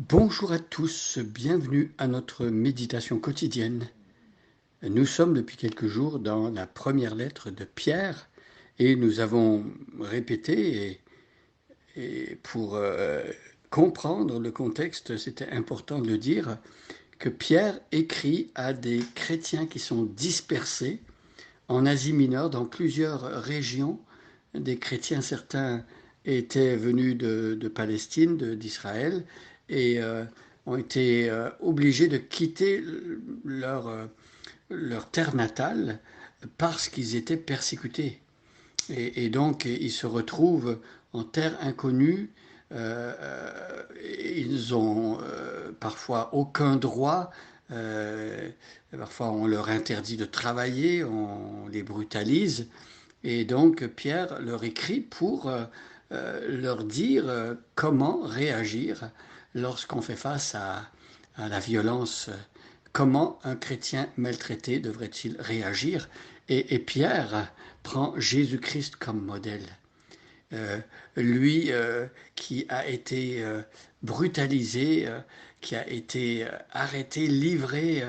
Bonjour à tous, bienvenue à notre méditation quotidienne. Nous sommes depuis quelques jours dans la première lettre de Pierre et nous avons répété et pour comprendre le contexte, c'était important de le dire, que Pierre écrit à des chrétiens qui sont dispersés en Asie mineure dans plusieurs régions. Des chrétiens, certains étaient venus de Palestine, d'Israël, et ont été obligés de quitter leur terre natale parce qu'ils étaient persécutés. Et donc, ils se retrouvent en terre inconnue. Ils ont parfois aucun droit. Euh, Parfois, on leur interdit de travailler, on les brutalise. Et donc, Pierre leur écrit pour leur dire comment réagir lorsqu'on fait face à la violence. Comment un chrétien maltraité devrait-il réagir? Et Pierre prend Jésus-Christ comme modèle. Euh, Lui qui a été brutalisé, qui a été arrêté, livré,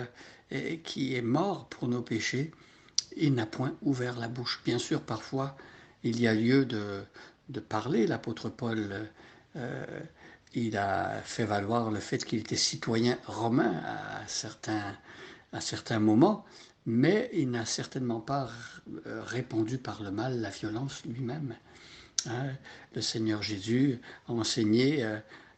et qui est mort pour nos péchés, il n'a point ouvert la bouche. Bien sûr, parfois, il y a lieu de parler. L'apôtre Paul, euh, il a fait valoir le fait qu'il était citoyen romain à certains moments, mais il n'a certainement pas répandu par le mal la violence lui-même. Hein. Le Seigneur Jésus a enseigné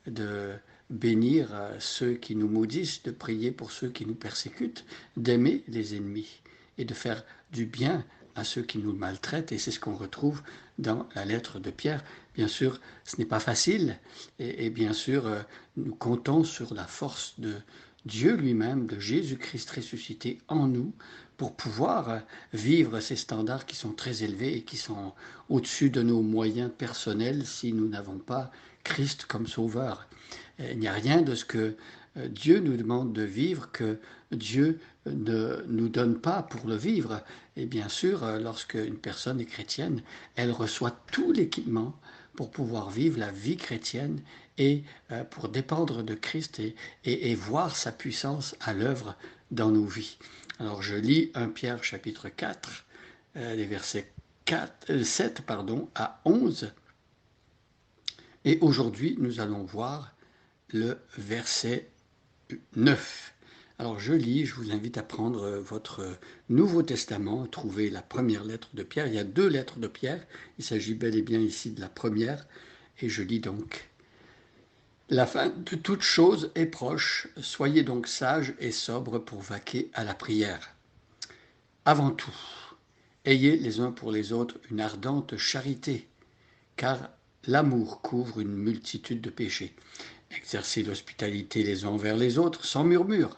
de bénir ceux qui nous maudissent, de prier pour ceux qui nous persécutent, d'aimer les ennemis et de faire du bien à ceux qui nous maltraitent. Et c'est ce qu'on retrouve dans la lettre de Pierre. Bien sûr, ce n'est pas facile. Et bien sûr, nous comptons sur la force de Dieu lui-même, de Jésus-Christ ressuscité en nous, pour pouvoir vivre ces standards qui sont très élevés et qui sont au-dessus de nos moyens personnels si nous n'avons pas Christ comme sauveur. Il n'y a rien de ce que Dieu nous demande de vivre que Dieu ne nous donne pas pour le vivre. Et bien sûr, lorsque une personne est chrétienne, elle reçoit tout l'équipement pour pouvoir vivre la vie chrétienne et pour dépendre de Christ et voir sa puissance à l'œuvre dans nos vies. Alors je lis 1 Pierre chapitre 4, les versets 7 à 11. Et aujourd'hui, nous allons voir le verset 9. Alors je lis, je vous invite à prendre votre Nouveau Testament, trouver la première lettre de Pierre. Il y a deux lettres de Pierre, il s'agit bel et bien ici de la première, et je lis donc. La fin de toute chose est proche, soyez donc sages et sobres pour vaquer à la prière. Avant tout, ayez les uns pour les autres une ardente charité, car l'amour couvre une multitude de péchés. Exercez l'hospitalité les uns envers les autres sans murmure,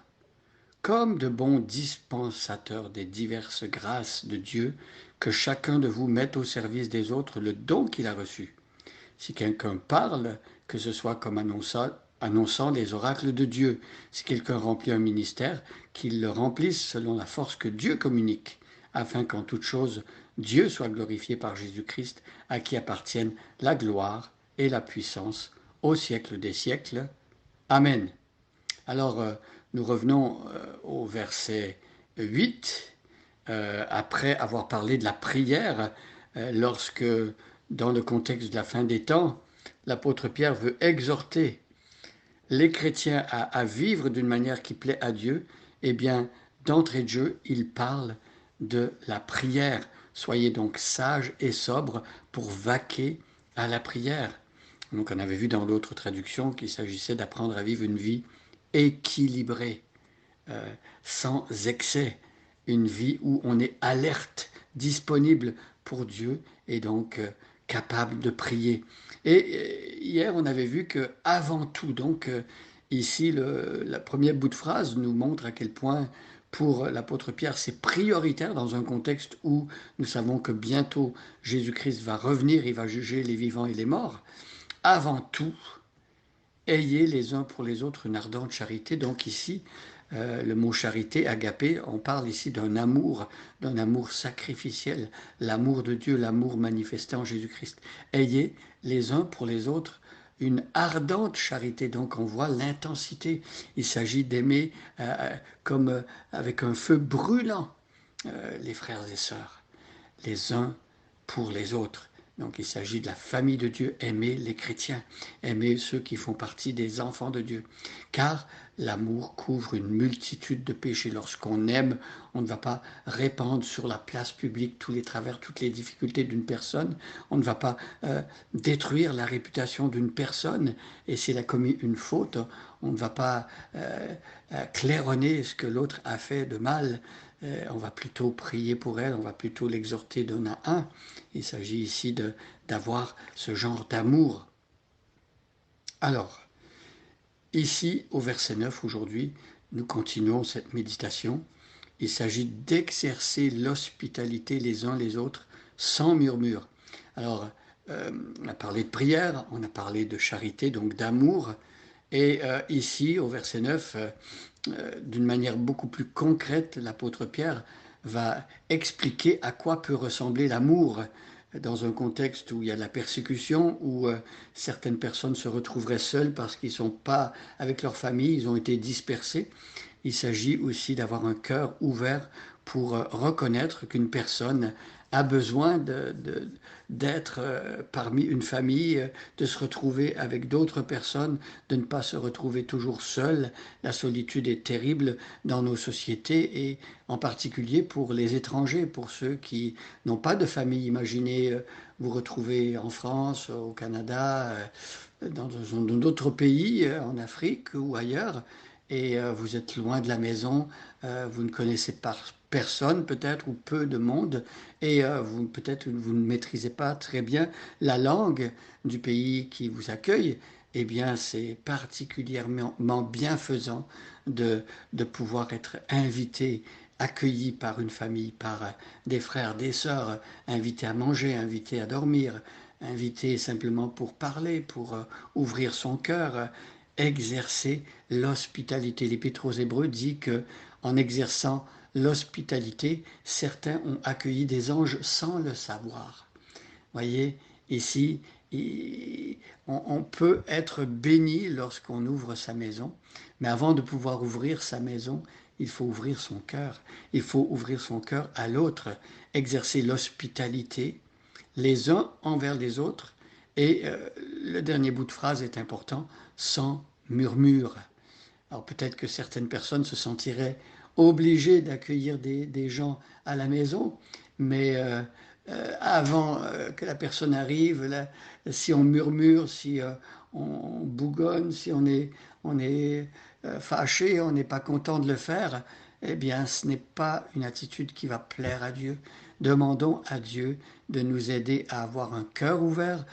comme de bons dispensateurs des diverses grâces de Dieu, que chacun de vous mette au service des autres le don qu'il a reçu. Si quelqu'un parle, que ce soit comme annonçant les oracles de Dieu. Si quelqu'un remplit un ministère, qu'il le remplisse selon la force que Dieu communique, afin qu'en toute chose, Dieu soit glorifié par Jésus-Christ, à qui appartiennent la gloire et la puissance au siècle des siècles. Amen. Alors, nous revenons au verset 8, après avoir parlé de la prière, lorsque, dans le contexte de la fin des temps, l'apôtre Pierre veut exhorter les chrétiens à vivre d'une manière qui plaît à Dieu. Eh bien, d'entrée de jeu, il parle de la prière. Soyez donc sages et sobres pour vaquer à la prière. Donc, on avait vu dans l'autre traduction qu'il s'agissait d'apprendre à vivre une vie équilibrée, sans excès, une vie où on est alerte, disponible pour Dieu et donc capable de prier. Et hier, on avait vu que avant tout, donc ici, le premier bout de phrase nous montre à quel point pour l'apôtre Pierre, c'est prioritaire dans un contexte où nous savons que bientôt Jésus-Christ va revenir, il va juger les vivants et les morts. Avant tout, ayez les uns pour les autres une ardente charité. Donc ici, le mot charité, agapé, on parle ici d'un amour sacrificiel, l'amour de Dieu, l'amour manifesté en Jésus-Christ. Ayez les uns pour les autres une ardente charité. Donc on voit l'intensité. Il s'agit d'aimer comme avec un feu brûlant les frères et sœurs, les uns pour les autres. Donc il s'agit de la famille de Dieu, aimer les chrétiens, aimer ceux qui font partie des enfants de Dieu. Car l'amour couvre une multitude de péchés. Lorsqu'on aime, on ne va pas répandre sur la place publique tous les travers, toutes les difficultés d'une personne. On ne va pas détruire la réputation d'une personne. Et s'il a commis une faute, on ne va pas claironner ce que l'autre a fait de mal. On va plutôt prier pour elle, on va plutôt l'exhorter d'un à un. Il s'agit ici d'avoir ce genre d'amour. Alors, ici, au verset 9, aujourd'hui, nous continuons cette méditation. Il s'agit d'exercer l'hospitalité les uns les autres sans murmure. Alors, on a parlé de prière, on a parlé de charité, donc d'amour. Et ici, au verset 9, d'une manière beaucoup plus concrète, l'apôtre Pierre va expliquer à quoi peut ressembler l'amour dans un contexte où il y a de la persécution, où certaines personnes se retrouveraient seules parce qu'ils ne sont pas avec leur famille, ils ont été dispersés. Il s'agit aussi d'avoir un cœur ouvert pour reconnaître qu'une personne a besoin d'être parmi une famille, de se retrouver avec d'autres personnes, de ne pas se retrouver toujours seul. La solitude est terrible dans nos sociétés et en particulier pour les étrangers, pour ceux qui n'ont pas de famille. Imaginez vous retrouver en France, au Canada, dans d'autres pays, en Afrique ou ailleurs, et vous êtes loin de la maison, vous ne connaissez pas personne peut-être ou peu de monde et peut-être vous ne maîtrisez pas très bien la langue du pays qui vous accueille, eh bien c'est particulièrement bienfaisant de pouvoir être invité, accueilli par une famille, par des frères, des sœurs, invité à manger, invité à dormir, invité simplement pour parler, pour ouvrir son cœur, exercer l'hospitalité. L'Épître aux Hébreux dit que en exerçant l'hospitalité, certains ont accueilli des anges sans le savoir. Voyez, ici, on peut être béni lorsqu'on ouvre sa maison, mais avant de pouvoir ouvrir sa maison, il faut ouvrir son cœur. Il faut ouvrir son cœur à l'autre, exercer l'hospitalité les uns envers les autres. Et le dernier bout de phrase est important, sans murmure. Alors peut-être que certaines personnes se sentiraient obligées d'accueillir des gens à la maison, mais avant que la personne arrive, là, si on murmure, si on bougonne, si on est fâché, on n'est pas content de le faire, eh bien ce n'est pas une attitude qui va plaire à Dieu. Demandons à Dieu de nous aider à avoir un cœur ouvert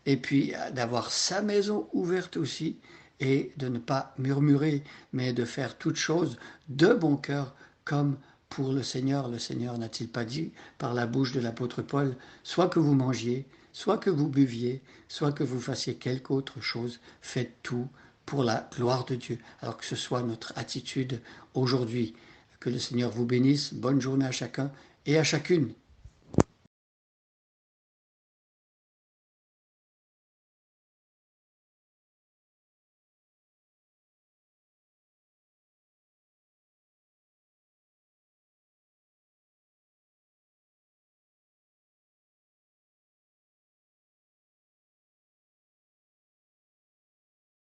et puis d'avoir sa maison ouverte aussi et de ne pas murmurer, mais de faire toutes choses de bon cœur comme pour le Seigneur. Le Seigneur n'a-t-il pas dit par la bouche de l'apôtre Paul, soit que vous mangiez, soit que vous buviez, soit que vous fassiez quelque autre chose, faites tout pour la gloire de Dieu. Alors que ce soit notre attitude aujourd'hui. Que le Seigneur vous bénisse. Bonne journée à chacun et à chacune.